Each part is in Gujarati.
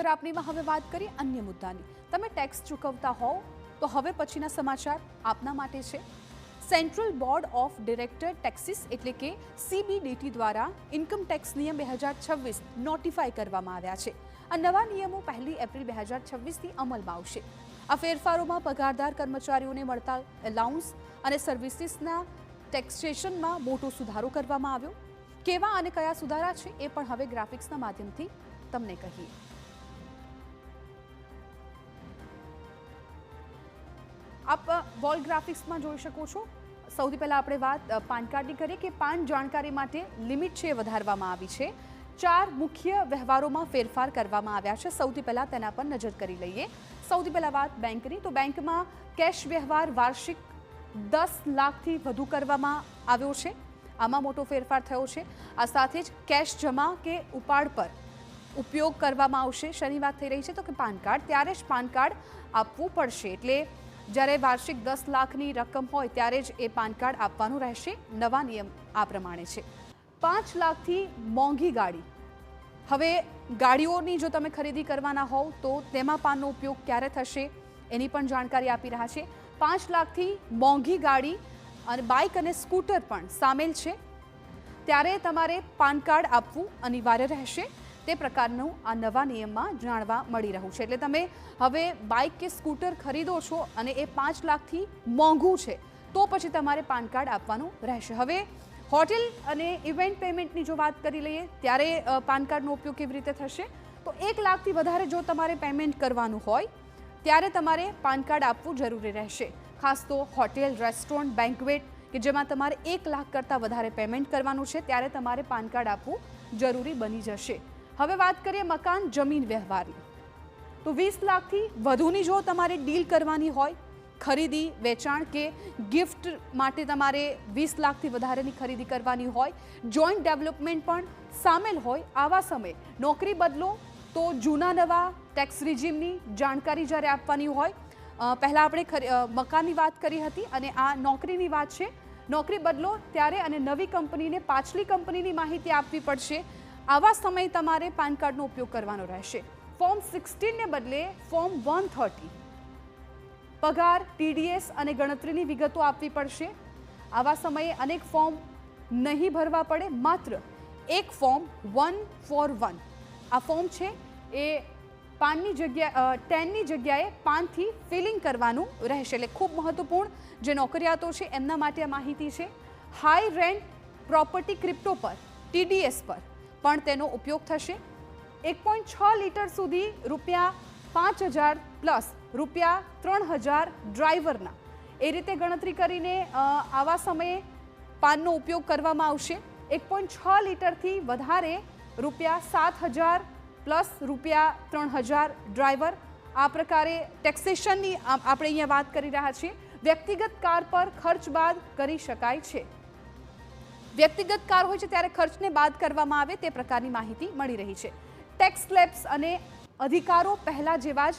નજર આપણીમાં હવે વાત કરીએ અન્ય મુદ્દાની। તમે ટેક્સ ચૂકવતા હોવ તો હવે પછીના સમાચાર આપના માટે છે। Central board of director taxes એટલે કે CBDT દ્વારા ઇન્કમ ટેક્સ નિયમ 2026 નોટિફાઈ કરવામાં આવ્યા છે। આ નવા નિયમો 1 એપ્રિલ 2026થી અમલમાં આવશે। આ ફેરફારોમાં પગારદાર કર્મચારીઓને મળતા એલાઉન્સ અને સર્વિસીસના ટેક્સેશનમાં મોટો સુધારો કરવામાં આવ્યો। કેવા અને કયા સુધારા છે એ પણ હવે ગ્રાફિક્સના માધ્યમથી તમને કહીએ। આપ વોલ ગ્રાફિક્સમાં જોઈ શકો છો। સૌથી પહેલા આપણે વાત પાન કાર્ડની કરીએ કે પાન જાણકારી માટે લિમિટ છે વધારવામાં આવી છે। 4 મુખ્ય વ્યવહારોમાં ફેરફાર કરવામાં આવ્યા છે। સૌથી પહેલા તેના પર નજર કરી લઈએ। સૌથી પહેલા વાત બેંકની, તો બેંકમાં કેશ વ્યવહાર વાર્ષિક 10 લાખથી વધુ કરવામાં આવ્યો છે। આમાં મોટો ફેરફાર થયો છે। આ સાથે જ કેશ જમા કે ઉપાડ પર ઉપયોગ કરવામાં આવશે। શેની વાત થઈ રહી છે તો કે પાન કાર્ડ, ત્યારે જ પાન કાર્ડ આપવું પડશે। એટલે જ્યારે વાર્ષિક 10 લાખની રકમ હોય ત્યારે જ એ પાન કાર્ડ આપવાનું રહેશે। નવા નિયમ આ પ્રમાણે છે। 5 લાખથી મોંઘી ગાડી, હવે ગાડીઓની જો તમે ખરીદી કરવાના હોવ તો તેમાં પાનનો ઉપયોગ ક્યારે થશે એની પણ જાણકારી આપી રહ્યા છે। 5 લાખથી મોંઘી ગાડી અને બાઇક અને સ્કૂટર પણ સામેલ છે, ત્યારે તમારે પાન કાર્ડ આપવું અનિવાર્ય રહેશે। તે પ્રકારનું આ નવા નિયમમાં જાણવા મળી રહ્યું છે। એટલે તમે હવે બાઇક કે સ્કૂટર ખરીદો છો અને એ 5 લાખથી મોંઘું છે તો પછી તમારે પાન કાર્ડ આપવાનું રહેશે। હવે હોટેલ અને ઇવેન્ટ પેમેન્ટની જો વાત કરી લઈએ ત્યારે પાન કાર્ડનો ઉપયોગ કેવી રીતે થશે તો 1 લાખથી વધારે જો તમારે પેમેન્ટ કરવાનું હોય ત્યારે તમારે પાન કાર્ડ આપવું જરૂરી રહેશે। ખાસ તો હોટેલ, રેસ્ટોરન્ટ, બેન્ક્વેટ કે જેમાં તમારે 1 લાખ કરતાં વધારે પેમેન્ટ કરવાનું છે ત્યારે તમારે પાન કાર્ડ આપવું જરૂરી બની જશે। હવે વાત કરીએ મકાન જમીન વ્યવહારની, તો 20 લાખથી વધુની જો તમારે ડીલ કરવાની હોય, ખરીદી, વેચાણ કે ગિફ્ટ માટે તમારે 20 લાખથી વધારેની ખરીદી કરવાની હોય, જોઈન્ટ ડેવલપમેન્ટ પણ સામેલ હોય, આવા સમયે નોકરી બદલો તો જૂના નવા ટેક્સ રિજીમની જાણકારી જ્યારે આપવાની હોય, પહેલાં આપણે મકાનની વાત કરી હતી અને આ નોકરીની વાત છે। નોકરી બદલો ત્યારે અને નવી કંપનીને પાછલી કંપનીની માહિતી આપવી પડશે। આવા સમયે તમારે પાન કાર્ડનો ઉપયોગ કરવાનો રહેશે। ફોર્મ 16ને બદલે ફોર્મ 130, પગાર, TDS અને ગણતરીની વિગતો આપવી પડશે। આવા સમયે અનેક ફોર્મ નહીં ભરવા પડે, માત્ર એક ફોર્મ 141 આ ફોર્મ છે એ પાનની જગ્યા 10ની જગ્યાએ પાનથી ફિલિંગ કરવાનું રહેશે। એટલે ખૂબ મહત્વપૂર્ણ જે નોકરિયાતો છે એમના માટે આ માહિતી છે। હાઈ રેન્ટ પ્રોપર્ટી ક્રિપ્ટો પર, TDS પર પણ તેનો ઉપયોગ થશે। 1.6 લીટર સુધી ₹5,000 પ્લસ ₹3,000 ડ્રાઈવરના એ રીતે ગણતરી કરીને આવા સમયે પાનનો ઉપયોગ કરવામાં આવશે। 1.6 લીટરથી વધારે ₹7,000 પ્લસ ₹3,000 ડ્રાઈવર। આ પ્રકારે ટેક્સેશનની આપણે અહીંયા વાત કરી રહ્યા છીએ। વ્યક્તિગત કાર પર ખર્ચ બાદ કરી શકાય છે। વ્યક્તિગત કાર હોય છે ત્યારે ખર્ચને બાદ કરવામાં આવે તે પ્રકારની માહિતી મળી રહી છે। ટેક્સ સ્લેબ્સ અને અધિકારો પહેલા જેવા જ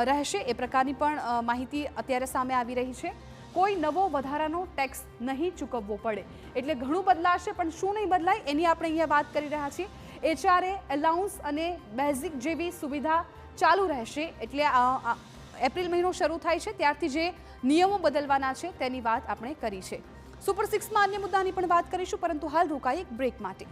રહેશે એ પ્રકારની પણ માહિતી અત્યારે સામે આવી રહી છે। કોઈ નવો વધારાનો ટેક્સ નહીં ચૂકવવો પડે, એટલે ઘણું બદલાશે, પણ શું નહીં બદલાય એની આપણે અહીંયા વાત કરી રહ્યા છીએ। HRA, એલાઉન્સ અને બેઝિક જેવી સુવિધા ચાલુ રહેશે। એટલે એપ્રિલ મહિનો શરૂ થાય છે ત્યારથી જે નિયમો બદલવાના છે તેની વાત આપણે કરી છે। સુપર 6માં અન્ય મુદ્દાની પણ વાત કરીશું, પરંતુ હાલ રોકાઈ એક બ્રેક માટે।